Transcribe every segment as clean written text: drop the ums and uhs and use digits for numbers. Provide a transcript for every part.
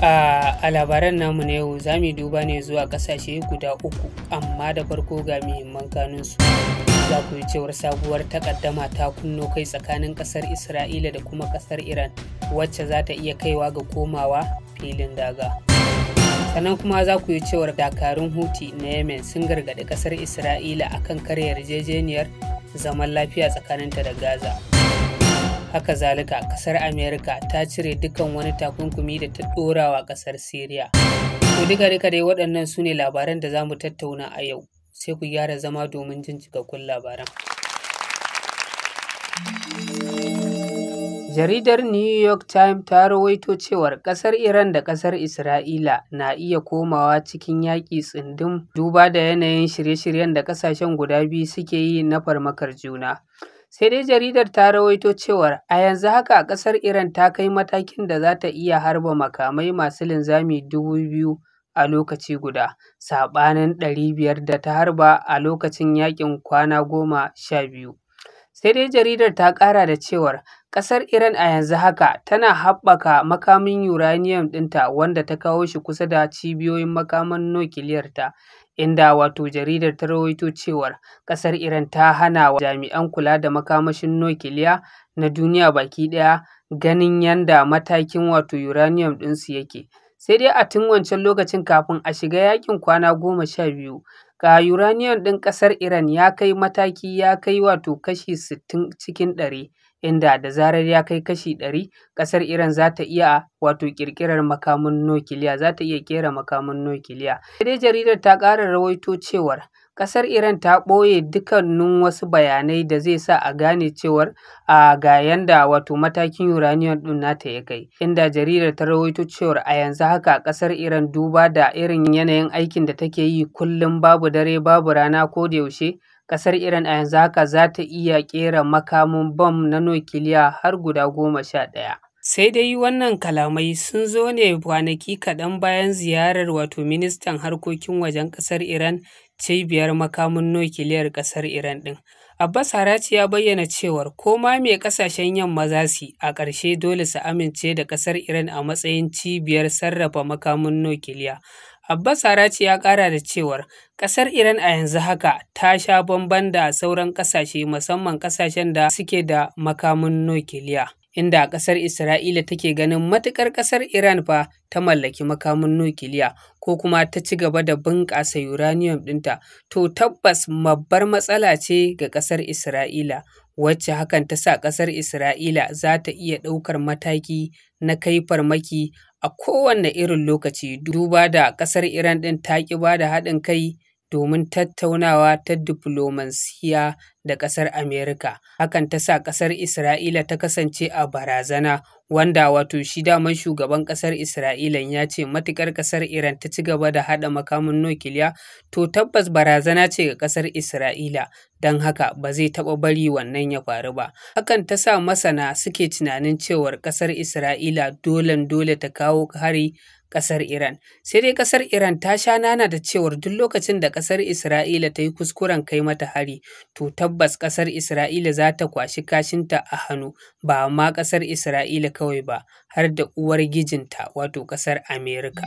A labaran namu na yau za mu duba ne zuwa ƙasashe guda uku, amma da farko ga muhimman kanunsu. Za ku yi cewar sabuwar takaddama ta kunno kai tsakanin ƙasar Isra'ila da kuma ƙasar Iran, wacce za ta iya kaiwa ga komawa filin daga. Sannan kuma za ku yi cewar dakarun Houthi na Yemen sun gargaɗi ƙasar Isra'ila akan karya yarjejeniyar zaman lafiya tsakaninta da Gaza. Haka zalika ƙasar Amerika ta cire dukkan wani takunkumi da ta ɗora wa ƙasar Siriya. To duka dai waɗannan su ne labaran da za mu tattauna a yau, sai ku gyara zama domin jin cikakkun labaran. Jaridar New York Times ta rawaito cewar ƙasar Iran da ƙasar Isra'ila na iya komawa cikin yaƙi tsundum duba da yanayin shirye-shiryen da ƙasashen guda biyu suke yi na farmakar juna. Sai dai jaridar ta rawaito cewar a yanzu haka ƙasar Iran ta kai matakin da za ta iya harba makamai masu linzami 2000 a lokaci guda, saɓanin 500 da ta harba a lokacin yaƙin kwana 12. Sai dai jaridar ta ƙara da cewar ƙasar Iran a yanzu haka tana haɓaka makamin uranium ɗinta wanda ta kawo shi kusa da cibiyoyin makaman nukiliyarta. Inda wato jaridar ta rawaito cewar ƙasar Iran ta hana wa jami'an kula da makamashin nukiliya na duniya baki ɗaya ganin yanda matakin wato uranium ɗinsu yake. Sai dai a tun wancan lokacin kafin a shiga yakin kwana 12, ga uranium ɗin ƙasar Iran ya kai mataki ya kai wato kashi 60 cikin 100. Inda da zarar ya kai kashi 100, ƙasar Iran za ta iya wato ƙirƙirar makamin nukiliya, za ta iya ƙera makamin nukiliya. Sai dai jaridar ta ƙara rawaito cewar ƙasar Iran ta ɓoye dukkanin wasu bayanai da zai sa a gane cewar ga yanda wato matakin uranium ɗin nata ya kai. Inda jaridar ta rawaito cewar a yanzu haka ƙasar Iran duba da irin yanayin aikin da take yi kullum babu dare babu rana ko da yaushe, ƙasar Iran a yanzu haka za ta iya ƙera makamin bom na nukiliya har guda 11. Sai dai wannan kalamai sun zo ne kwanaki kaɗan bayan ziyarar wato ministan harkokin wajen ƙasar Iran cibiyar makamin nukiliyar ƙasar Iran ɗin. Abbas Araghchi ya bayyana cewar ko ma me ƙasashen yamma za su a ƙarshe dole su amince da ƙasar Iran a matsayin cibiyar sarrafa makamin nukiliya. Abbas Araghchi ya ƙara da cewar ƙasar Iran a yanzu haka ta sha bamban da sauran ƙasashe, musamman ƙasashen da suke da makamin nukiliya. Inda ƙasar Isra'ila take ganin matuƙar ƙasar Iran fa ta mallaki makamin nukiliya ko kuma ta ci gaba da bunƙasa uranium ɗinta, to tabbas babbar matsala ce ga ƙasar Isra'ila, wacce hakan ta sa ƙasar Isra'ila za ta iya ɗaukar mataki na kai farmaki a kowane irin lokaci, duba da ƙasar Iran ɗin ta ƙi ba da haɗin kai domin tattaunawa ta diflomasiya da ƙasar Amerika. Hakan ta sa ƙasar Isra'ila ta kasance a barazana, wanda wato shi daman shugaban ƙasar Isra'ila ya ce matuƙar ƙasar Iran ta ci gaba da haɗa makamin nukiliya, to tabbas barazana ce ga ƙasar Isra'ila, don haka ba zai taɓa bari wannan ya faru ba. Hakan ta sa masana suke tunanin cewar ƙasar Isra'ila dole ta kawo hari ƙasar Iran. Sai dai ƙasar Iran ta sha nana da cewar duk lokacin da ƙasar Isra'ila ta yi kuskuren kai mata hari, to tabbas ƙasar Isra'ila za ta kwashi kashinta a hannu, ba ma ƙasar Isra'ila kawai ba, har da uwar gijinta wato ƙasar Amerika.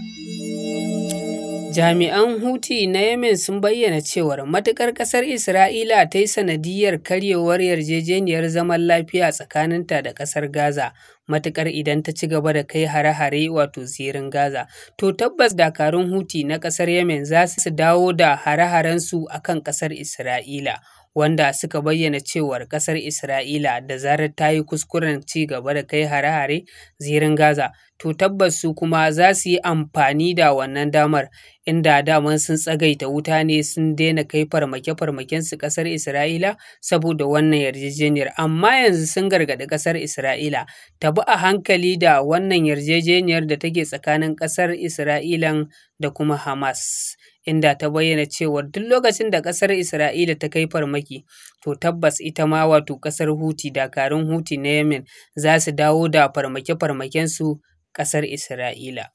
Jami'an Houthi na Yemen sun bayyana cewar matuƙar ƙasar Isra'ila ta yi sanadiyyar karyewar yarjejeniyar zaman lafiya tsakaninta da ƙasar Gaza, matuƙar idan ta ci gaba da kai hare-hare wato zirin Gaza, to tabbas dakarun Houthi na ƙasar Yemen za su dawo da hare-harensu a kan ƙasar Isra'ila, wanda suka bayyana cewar ƙasar Isra'ila da zarar ta yi kuskuren ci gaba da kai hare-hare zirin Gaza, to tabbas su kuma za su yi amfani da wannan damar, inda daman sun tsagaita wuta ne sun daina kai farmake-farmaken su ƙasar Isra'ila saboda wannan yarjejeniyar, amma yanzu sun gargaɗi ƙasar Isra'ila ta bi a hankali da wannan yarjejeniyar da take tsakanin ƙasar Isra'ilan da kuma Hamas. Inda ta bayyana cewar duk lokacin da ƙasar Isra'ila ta kai farmaki, to tabbas ita ma wato ƙasar Houthi, dakarun Houthi na Yemen za su dawo da farmake-farmakensu ƙasar Isra'ila.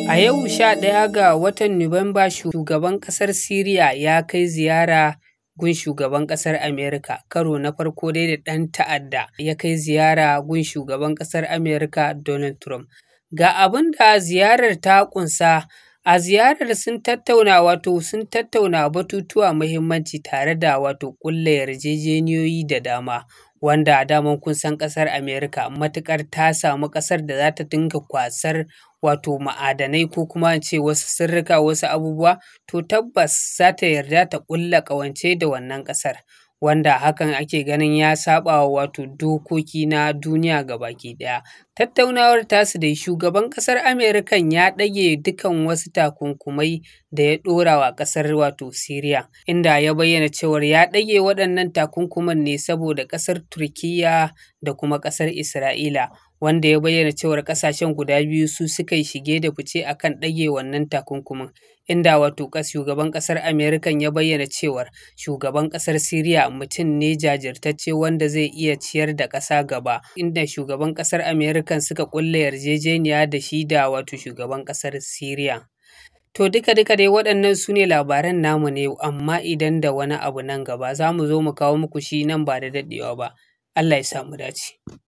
A yau 11 ga watan Nuwamba, shugaban ƙasar Siriya ya kai ziyara gun shugaban ƙasar Amerika, karo na farko dai da ɗan ta'adda ya kai ziyara gun shugaban ƙasar Amerika Donald Trump. Ga abin da ziyarar ta ƙunsa. A ziyarar sun tattauna batutuwa muhimmanci tare da ƙulla yarjejeniyoyi da dama, wanda daman kun san ƙasar Amerika matuƙar ta samu ƙasar da za ta dinga kwasar ma'adanai ko kuma in ce wasu sirrika wasu abubuwa, to tabbas za ta yarda ta ƙulla ƙawance da wannan ƙasar, wanda hakan ake ganin ya saɓawa dokoki na duniya gabaki ɗaya. Tattaunawar tasu dai shugaban ƙasar Amerikan ya ɗage dukan wasu takunkumai da ya ɗora wa ƙasar Siriya, inda ya bayyana cewar ya ɗage waɗannan takunkuman ne saboda ƙasar Turkiyya da kuma ƙasar Isra'ila, wanda ya bayyana cewar ƙasashen guda biyu su suka yi shige da fice akan ɗage wannan takunkumin, inda shugaban ƙasar Amerikan ya bayyana cewar shugaban ƙasar Siriya mutum ne jajirtacce wanda zai iya ciyar da ƙasa gaba, inda shugaban ƙasar Amerikan suka ƙulla yarjejeniya da shi da shugaban ƙasar Siriya. To duka dai waɗannan su ne labaran namu na yau, amma idan da wani abu nan gaba za mu zo mu kawo muku shi nan ba da daɗewa ba. Allah ya sa mu dace.